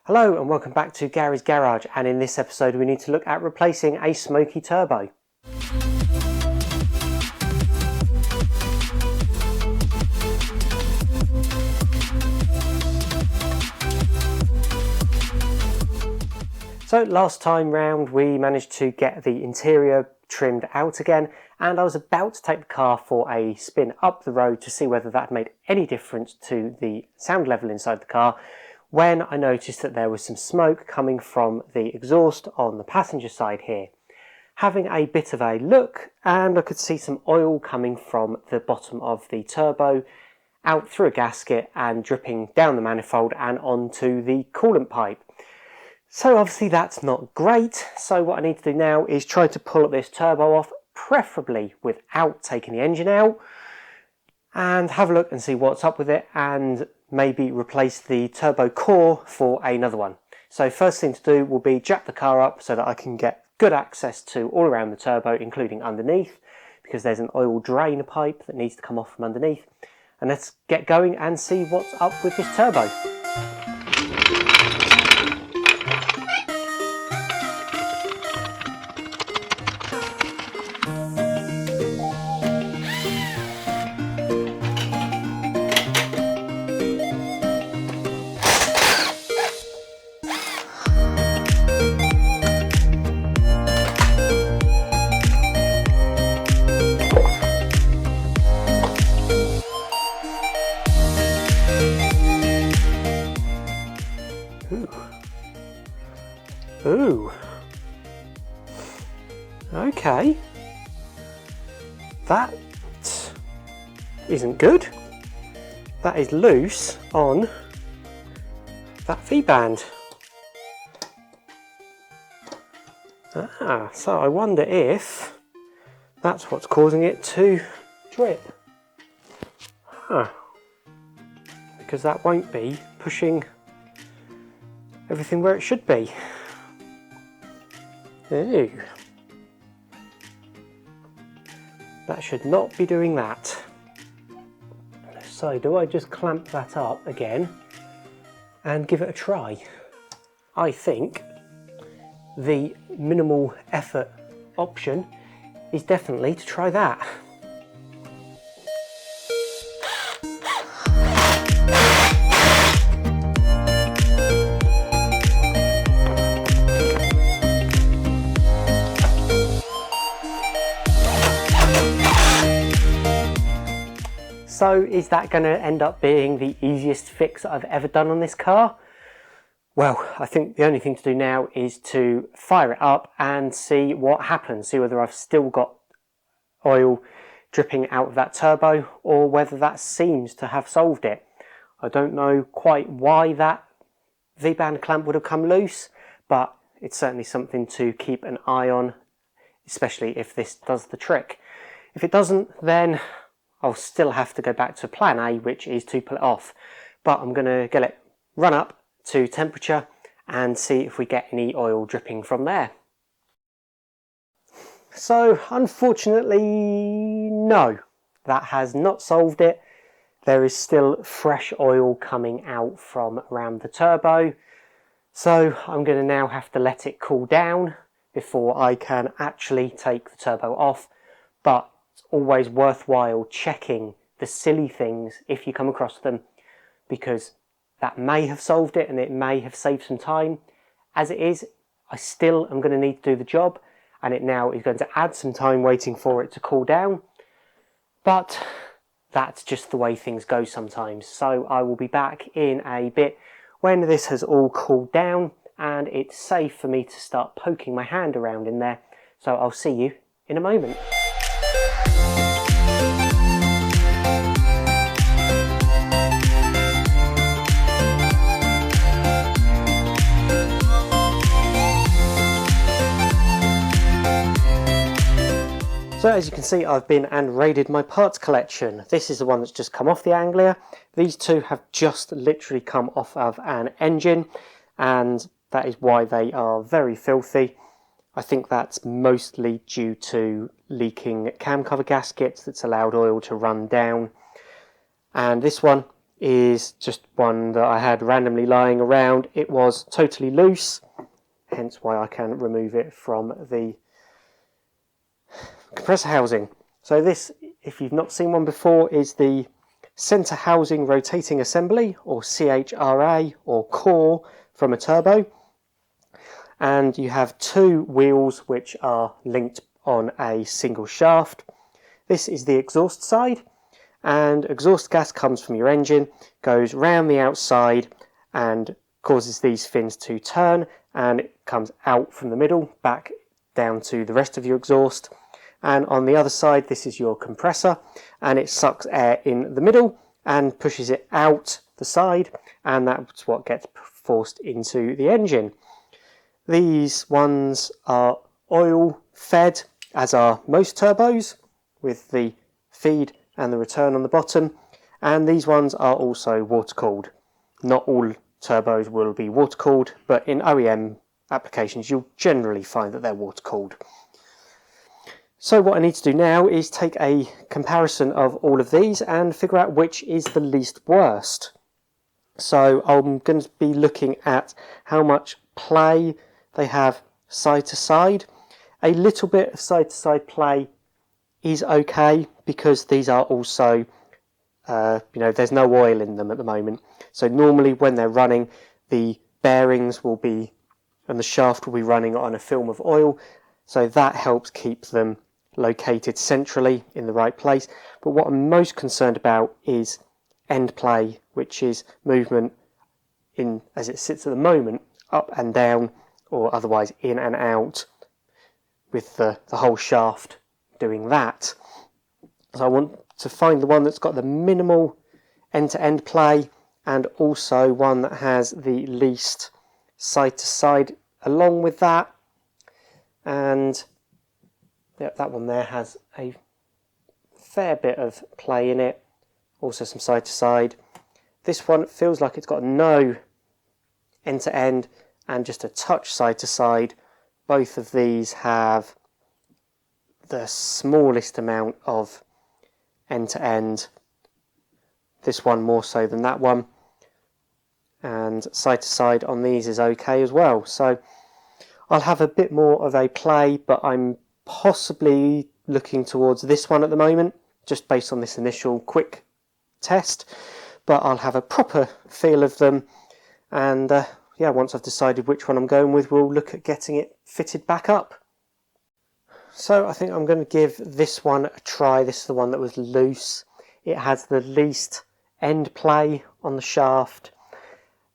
Hello and welcome back to Gary's Garage, and in this episode we need to look at replacing a smoky turbo. So last time round we managed to get the interior trimmed out again, and I was about to take the car for a spin up the road to see whether that made any difference to the sound level inside the car, when I noticed that there was some smoke coming from the exhaust on the passenger side here. Having a bit of a look, and I could see some oil coming from the bottom of the turbo out through a gasket and dripping down the manifold and onto the coolant pipe. So obviously that's not great, so what I need to do now is try to pull this turbo off, preferably without taking the engine out, and have a look and see what's up with it, and maybe replace the turbo core for another one. So first thing to do will be jack the car up so that I can get good access to all around the turbo, including underneath, because there's an oil drain pipe that needs to come off from underneath. And let's get going and see what's up with this turbo. Ooh. Okay. That isn't good. That is loose on that V-band. So I wonder if that's what's causing it to drip. Because that won't be pushing everything where it should be. Ooh. That should not be doing that. So do I just clamp that up again and give it a try? I think the minimal effort option is definitely to try that. So is that going to end up being the easiest fix that I've ever done on this car? Well, I think the only thing to do now is to fire it up and see what happens, see whether I've still got oil dripping out of that turbo or whether that seems to have solved it. I don't know quite why that V-band clamp would have come loose, but it's certainly something to keep an eye on, especially if this does the trick. If it doesn't, then I'll still have to go back to plan A, which is to pull it off. But I'm going to get it run up to temperature and see if we get any oil dripping from there. So unfortunately, no, that has not solved it. There is still fresh oil coming out from around the turbo. So I'm going to now have to let it cool down before I can actually take the turbo off. But it's always worthwhile checking the silly things if you come across them, because that may have solved it and it may have saved some time. As it is, I still am going to need to do the job, and it now is going to add some time waiting for it to cool down. But that's just the way things go sometimes. So I will be back in a bit when this has all cooled down and it's safe for me to start poking my hand around in there. So I'll see you in a moment. So as you can see, I've been and raided my parts collection. This is the one that's just come off the Anglia. These two have just literally come off of an engine, and that is why they are very filthy. I think that's mostly due to leaking cam cover gaskets that's allowed oil to run down. And this one is just one that I had randomly lying around. It was totally loose, hence why I can remove it from the compressor housing. So this, if you've not seen one before, is the Centre Housing Rotating Assembly, or CHRA, or core from a turbo. And you have two wheels which are linked on a single shaft. This is the exhaust side, and exhaust gas comes from your engine, goes round the outside and causes these fins to turn, and it comes out from the middle back down to the rest of your exhaust. And on the other side, this is your compressor, and it sucks air in the middle and pushes it out the side, and that's what gets forced into the engine. These ones are oil fed, as are most turbos, with the feed and the return on the bottom, and these ones are also water cooled. Not all turbos will be water cooled, but in OEM applications you'll generally find that they're water cooled. So what I need to do now is take a comparison of all of these and figure out which is the least worst. So I'm going to be looking at how much play they have side to side. A little bit of side to side play is okay, because these are also, there's no oil in them at the moment. So normally when they're running, the bearings will be, and the shaft will be running on a film of oil. So that helps keep them located centrally in the right place. But what I'm most concerned about is end play, which is movement in, as it sits at the moment, up and down, or otherwise in and out, with the whole shaft doing that. So I want to find the one that's got the minimal end-to-end play, and also one that has the least side-to-side along with that. And yep, that one there has a fair bit of play in it, also some side-to-side. This one feels like it's got no end-to-end and just a touch side-to-side. Both of these have the smallest amount of end-to-end. This one more so than that one. And side-to-side on these is okay as well. So I'll have a bit more of a play, but I'm possibly looking towards this one at the moment, just based on this initial quick test. But I'll have a proper feel of them, and once I've decided which one I'm going with, we'll look at getting it fitted back up. So I think I'm going to give this one a try. This is the one that was loose. It has the least end play on the shaft,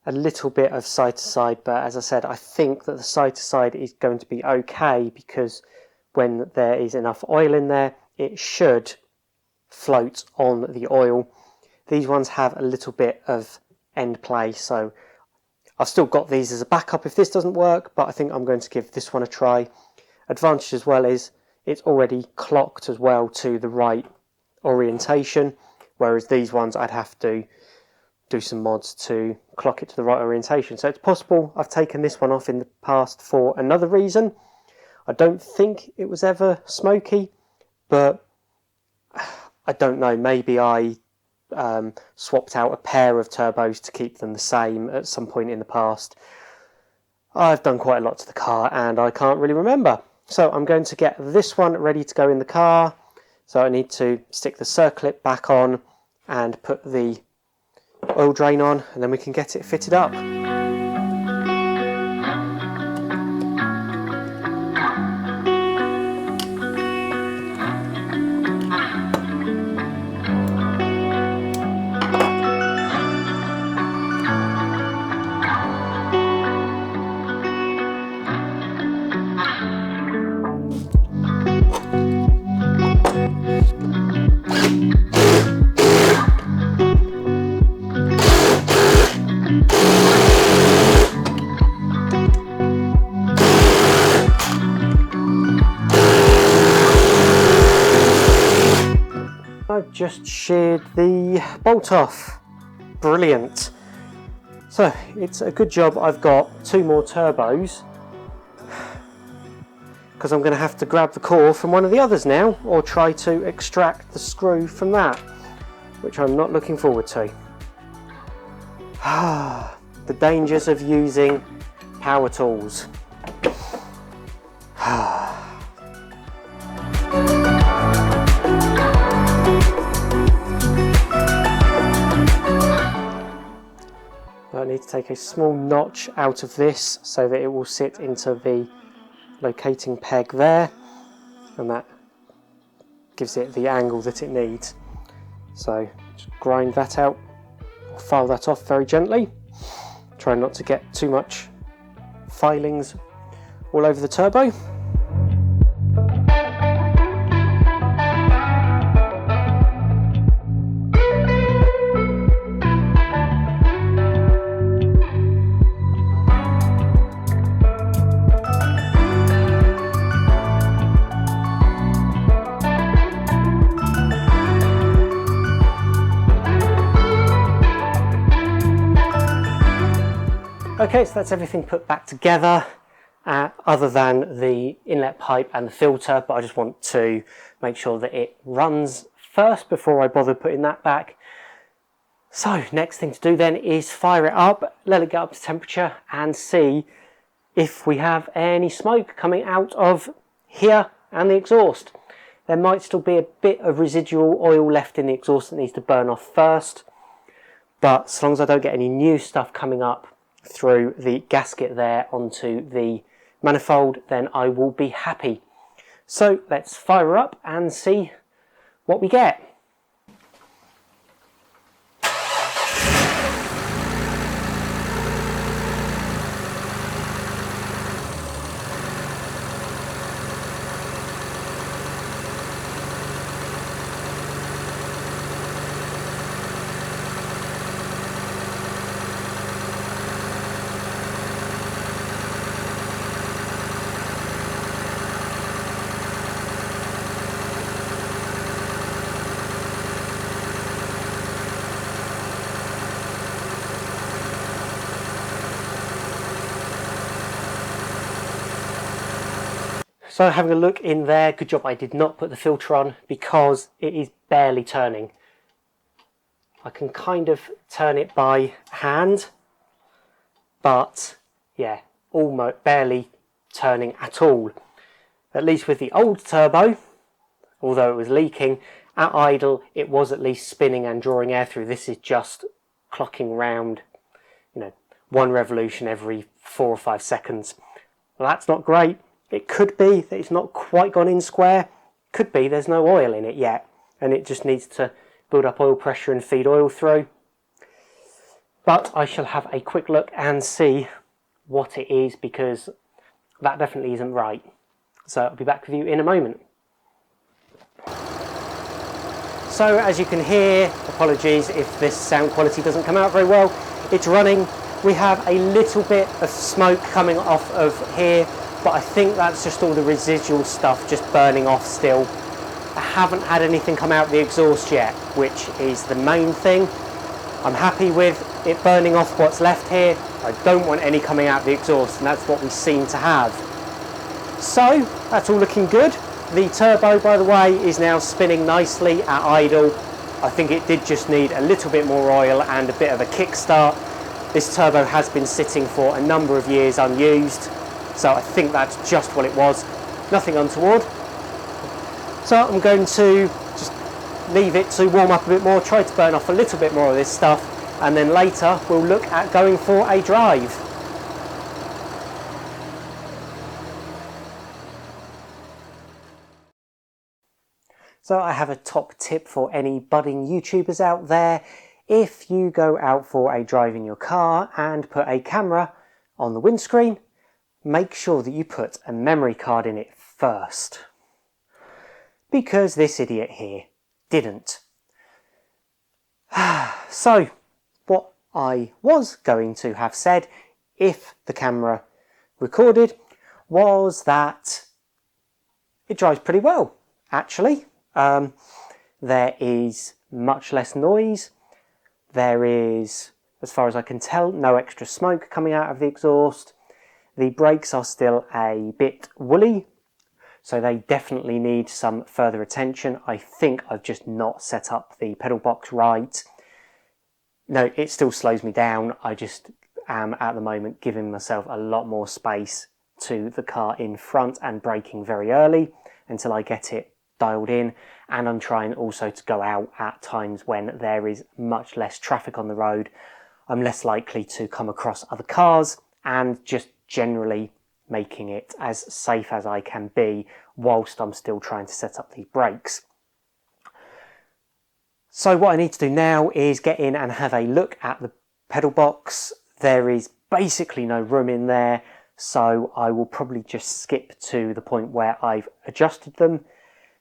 a little bit of side to side, but as I said, I think that the side to side is going to be okay, because when there is enough oil in there, it should float on the oil. These ones have a little bit of end play, so I've still got these as a backup if this doesn't work, but I think I'm going to give this one a try. Advantage as well is it's already clocked as well to the right orientation, whereas these ones I'd have to do some mods to clock it to the right orientation. So it's possible I've taken this one off in the past for another reason. I don't think it was ever smoky, but I don't know, maybe I swapped out a pair of turbos to keep them the same at some point in the past. I've done quite a lot to the car and I can't really remember. So I'm going to get this one ready to go in the car. So I need to stick the circlip back on and put the oil drain on, and then we can get it fitted up. I've just sheared the bolt off. Brilliant. So it's a good job I've got two more turbos, because I'm going to have to grab the core from one of the others now, or try to extract the screw from that, which I'm not looking forward to. The dangers of using power tools. I need to take a small notch out of this so that it will sit into the locating peg there, and that gives it the angle that it needs. So just grind that out, or file that off very gently. Try not to get too much filings all over the turbo. Okay, so that's everything put back together, other than the inlet pipe and the filter, but I just want to make sure that it runs first before I bother putting that back. So next thing to do then is fire it up, let it get up to temperature, and see if we have any smoke coming out of here and the exhaust. There might still be a bit of residual oil left in the exhaust that needs to burn off first, but as long as I don't get any new stuff coming up through the gasket there onto the manifold, then I will be happy. So let's fire up and see what we get. So having a look in there, good job I did not put the filter on because it is barely turning. I can kind of turn it by hand, but yeah, almost barely turning at all. At least with the old turbo, although it was leaking, at idle it was at least spinning and drawing air through. This is just clocking round, you know, one revolution every 4 or 5 seconds. Well, that's not great. It could be that it's not quite gone in square. Could be there's no oil in it yet, and it just needs to build up oil pressure and feed oil through. But I shall have a quick look and see what it is, because that definitely isn't right. So I'll be back with you in a moment. So as you can hear, apologies if this sound quality doesn't come out very well, it's running. We have a little bit of smoke coming off of here, but I think that's just all the residual stuff just burning off still. I haven't had anything come out the exhaust yet, which is the main thing. I'm happy with it burning off what's left here. I don't want any coming out the exhaust, and that's what we seem to have. So that's all looking good. The turbo, by the way, is now spinning nicely at idle. I think it did just need a little bit more oil and a bit of a kickstart. This turbo has been sitting for a number of years unused, so I think that's just what it was, nothing untoward. So I'm going to just leave it to warm up a bit more, try to burn off a little bit more of this stuff, and then later we'll look at going for a drive. So I have a top tip for any budding YouTubers out there. If you go out for a drive in your car and put a camera on the windscreen, make sure that you put a memory card in it first, because this idiot here didn't. So what I was going to have said, if the camera recorded, was that it drives pretty well, actually. There is much less noise. There is, as far as I can tell, no extra smoke coming out of the exhaust. The brakes are still a bit woolly, so they definitely need some further attention. I think I've just not set up the pedal box right. no, it still slows me down. I just am at the moment giving myself a lot more space to the car in front and braking very early until I get it dialed in, and I'm trying also to go out at times when there is much less traffic on the road. I'm less likely to come across other cars, and just generally making it as safe as I can be whilst I'm still trying to set up these brakes. So what I need to do now is get in and have a look at the pedal box. There is basically no room in there, so I will probably just skip to the point where I've adjusted them,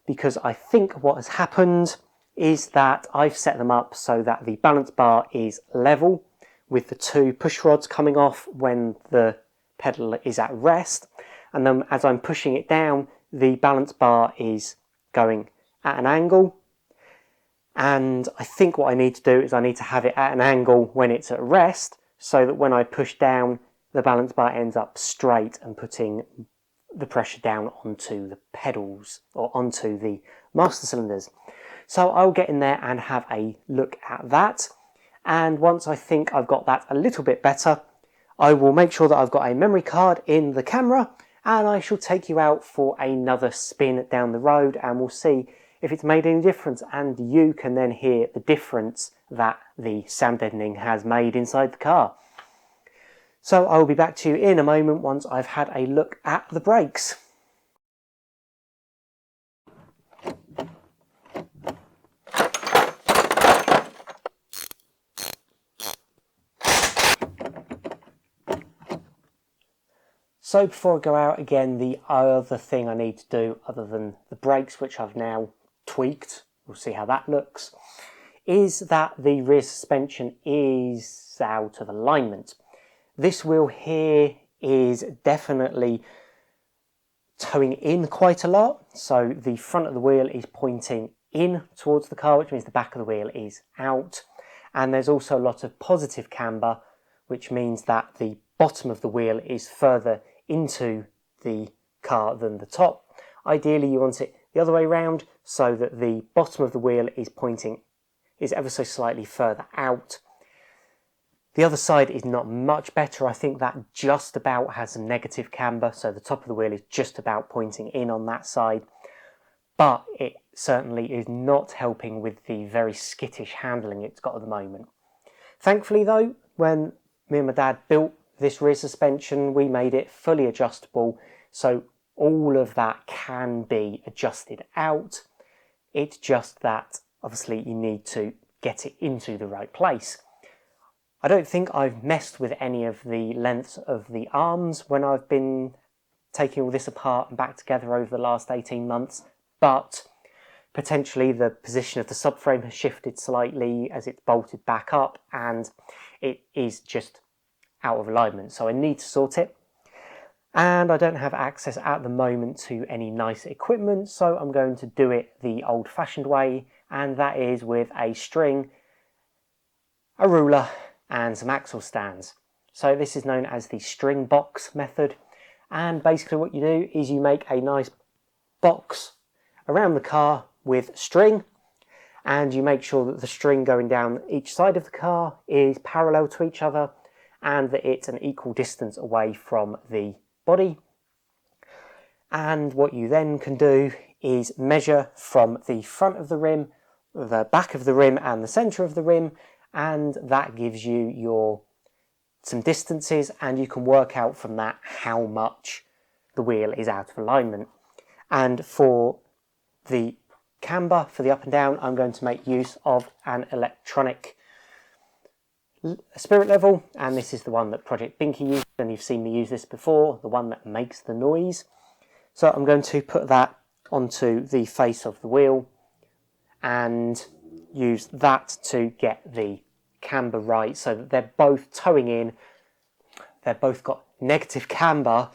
because I think what has happened is that I've set them up so that the balance bar is level with the two push rods coming off when the pedal is at rest, and then as I'm pushing it down, the balance bar is going at an angle. And I think what I need to do is I need to have it at an angle when it's at rest, so that when I push down, the balance bar ends up straight and putting the pressure down onto the pedals or onto the master cylinders. So I'll get in there and have a look at that. And once I think I've got that a little bit better, I will make sure that I've got a memory card in the camera, and I shall take you out for another spin down the road, and we'll see if it's made any difference, and you can then hear the difference that the sound deadening has made inside the car. So I will be back to you in a moment once I've had a look at the brakes. So before I go out again, the other thing I need to do, other than the brakes, which I've now tweaked, we'll see how that looks, is that the rear suspension is out of alignment. This wheel here is definitely towing in quite a lot, so the front of the wheel is pointing in towards the car, which means the back of the wheel is out, and there's also a lot of positive camber, which means that the bottom of the wheel is further into the car than the top. Ideally you want it the other way around, so that the bottom of the wheel is ever so slightly further out. The other side is not much better. I think that just about has some negative camber, so the top of the wheel is just about pointing in on that side, but it certainly is not helping with the very skittish handling it's got at the moment. Thankfully though, when me and my dad built this rear suspension, we made it fully adjustable, so all of that can be adjusted out. It's just that obviously you need to get it into the right place. I don't think I've messed with any of the lengths of the arms when I've been taking all this apart and back together over the last 18 months, but potentially the position of the subframe has shifted slightly as it's bolted back up, and it is just out of alignment, so I need to sort it. And I don't have access at the moment to any nice equipment, so I'm going to do it the old-fashioned way, and that is with a string, a ruler, and some axle stands. So this is known as the string box method, and basically what you do is you make a nice box around the car with string, and you make sure that the string going down each side of the car is parallel to each other and that it's an equal distance away from the body. And what you then can do is measure from the front of the rim, the back of the rim and the centre of the rim, and that gives you some distances, and you can work out from that how much the wheel is out of alignment. And for the camber, for the up and down, I'm going to make use of an electronic spirit level, and this is the one that Project Binky used, and you've seen me use this before, the one that makes the noise. So I'm going to put that onto the face of the wheel and use that to get the camber right, so that they're both towing in. They've both got negative camber,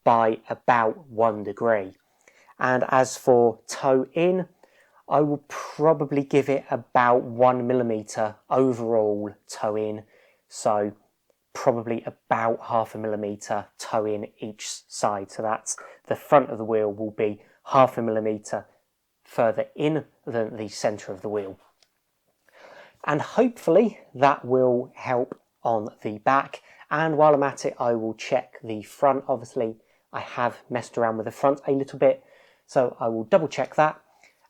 by about 1 degree. And as for tow in, I will probably give it about 1 millimetre overall toe in, so probably about 0.5 millimetre toe in each side. So that's the front of the wheel will be 0.5 millimetre further in than the centre of the wheel. and hopefully that will help on the back. And while I'm at it, I will check the front. Obviously I have messed around with the front a little bit, so I will double check that,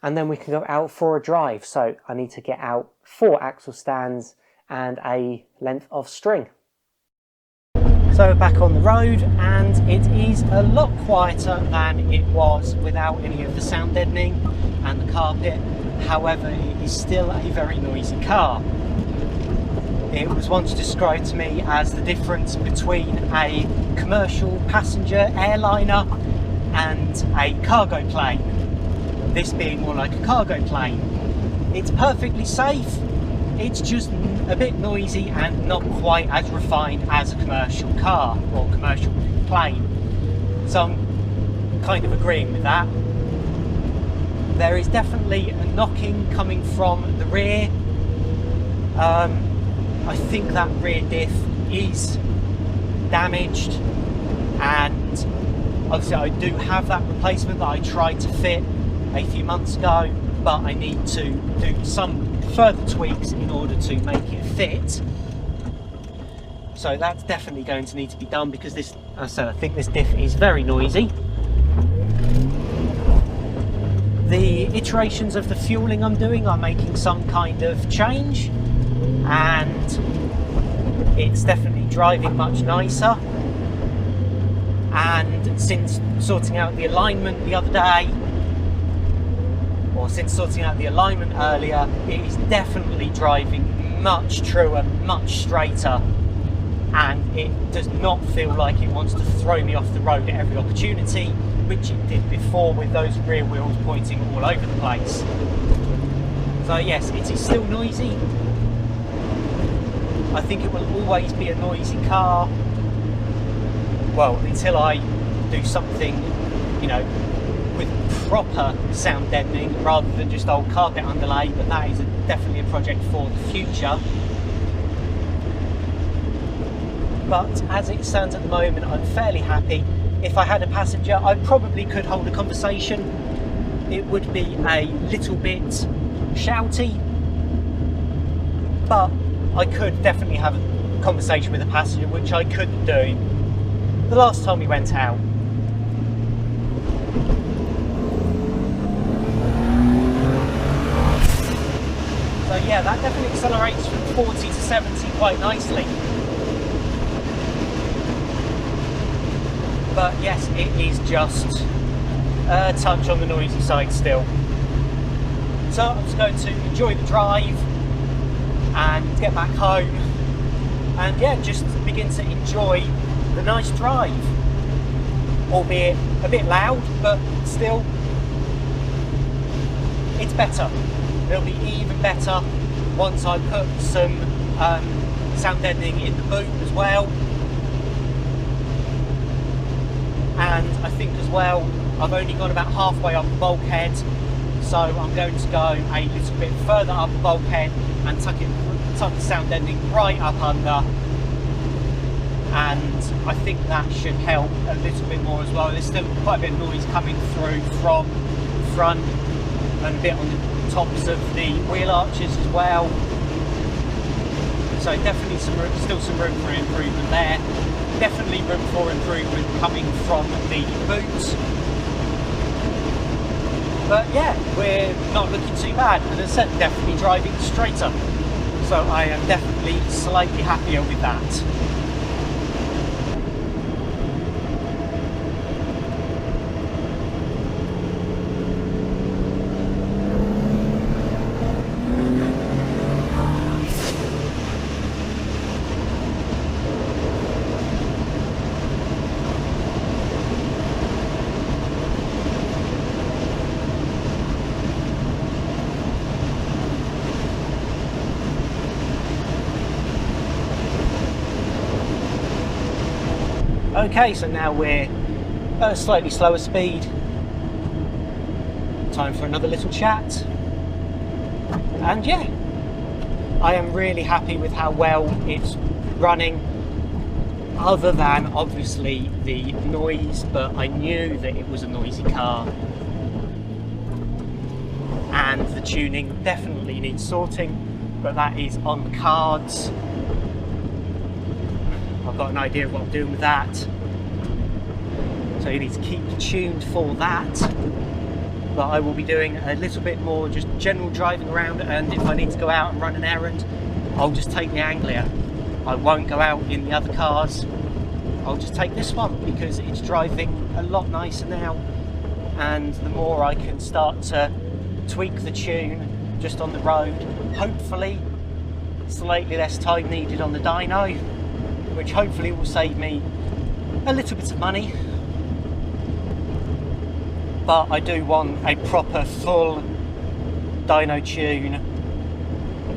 and then we can go out for a drive. So I need to get out 4 axle stands and a length of string. So back on the road, and it is a lot quieter than it was without any of the sound deadening and the carpet. However, it is still a very noisy car. It was once described to me as the difference between a commercial passenger airliner and a cargo plane. This being more like a cargo plane. It's perfectly safe, it's just a bit noisy and not quite as refined as a commercial car or commercial plane. So I'm kind of agreeing with that. There is definitely a knocking coming from the rear. I think that rear diff is damaged, and obviously I do have that replacement that I tried to fit a few months ago, but I need to do some further tweaks in order to make it fit. So that's definitely going to need to be done, because this, as I said, I think this diff is very noisy. The iterations of the fueling I'm doing are making some kind of change, and it's definitely driving much nicer. And since sorting out the alignment the other day, or since sorting out the alignment earlier, it is definitely driving much truer, much straighter, and it does not feel like it wants to throw me off the road at every opportunity, which it did before with those rear wheels pointing all over the place. So yes, it is still noisy. I think it will always be a noisy car, well, until I do something, you know, with proper sound deadening rather than just old carpet underlay, but that is definitely a project for the future. But as it stands at the moment, I'm fairly happy. If I had a passenger, I probably could hold a conversation. It would be a little bit shouty, but I could definitely have a conversation with a passenger, which I couldn't do the last time we went out. So yeah, that definitely accelerates from 40 to 70 quite nicely. But yes, it is just a touch on the noisy side still. So I'm just going to enjoy the drive and get back home, and yeah, just begin to enjoy the nice drive, albeit a bit loud, but still it's better. It'll be even better once I put some sound deadening in the boot as well. And I think as well, I've only gone about halfway up the bulkhead, so I'm going to go a little bit further up the bulkhead and tuck the sound deadening right up under, and I think that should help a little bit more as well. There's still quite a bit of noise coming through from the front and a bit on the tops of the wheel arches as well, so definitely still some room for improvement there. Definitely room for improvement coming from the boot. But yeah, we're not looking too bad, and as I said, definitely driving straighter. So I am definitely slightly happier with that. Okay, so now we're at a slightly slower speed. Time for another little chat. And yeah, I am really happy with how well it's running, other than obviously the noise, but I knew that it was a noisy car. And the tuning definitely needs sorting. but that is on the cards. I've got an idea of what I'm doing with that. So you need to keep tuned for that. But I will be doing a little bit more just general driving around, and if I need to go out and run an errand, I'll just take the Anglia. I won't go out in the other cars. I'll just take this one because it's driving a lot nicer now, and the more I can start to tweak the tune just on the road, hopefully slightly less time needed on the dyno, which hopefully will save me a little bit of money. But I do want a proper full dyno tune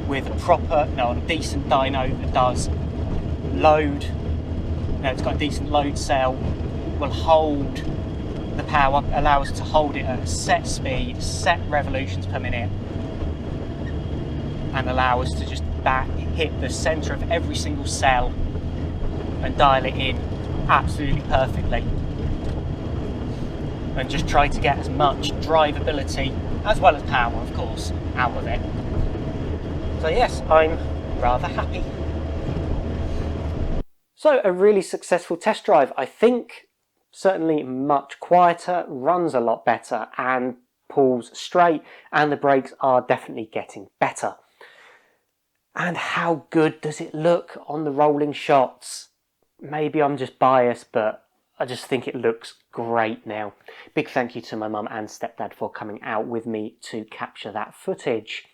with a decent dyno that does load. It's got a decent load cell, will hold the power, allow us to hold it at a set speed, set revolutions per minute, and allow us to just hit the centre of every single cell and dial it in absolutely perfectly, and just try to get as much drivability as well as power, of course, out of it. So yes, I'm rather happy. So a really successful test drive, I think. Certainly much quieter, runs a lot better, and pulls straight, and the brakes are definitely getting better. And how good does it look on the rolling shots? Maybe I'm just biased, but I just think it looks great now. Big thank you to my mum and stepdad for coming out with me to capture that footage.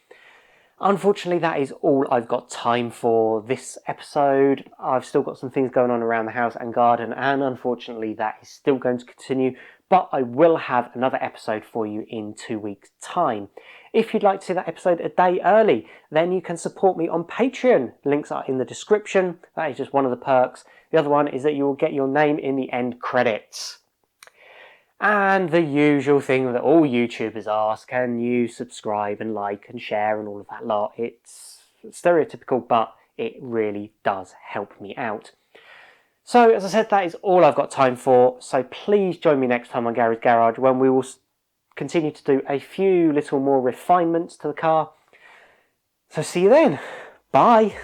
Unfortunately, that is all I've got time for this episode. I've still got some things going on around the house and garden, and unfortunately that is still going to continue, but I will have another episode for you in 2 weeks' time. If you'd like to see that episode a day early, then you can support me on Patreon. Links are in the description. That is just one of the perks. The other one is that you will get your name in the end credits. And the usual thing that all YouTubers ask, can you subscribe and like and share and all of that lot? It's stereotypical, but it really does help me out. So, as I said, that is all I've got time for. So please join me next time on Garry's Garage, when we will continue to do a few little more refinements to the car. So see you then. Bye.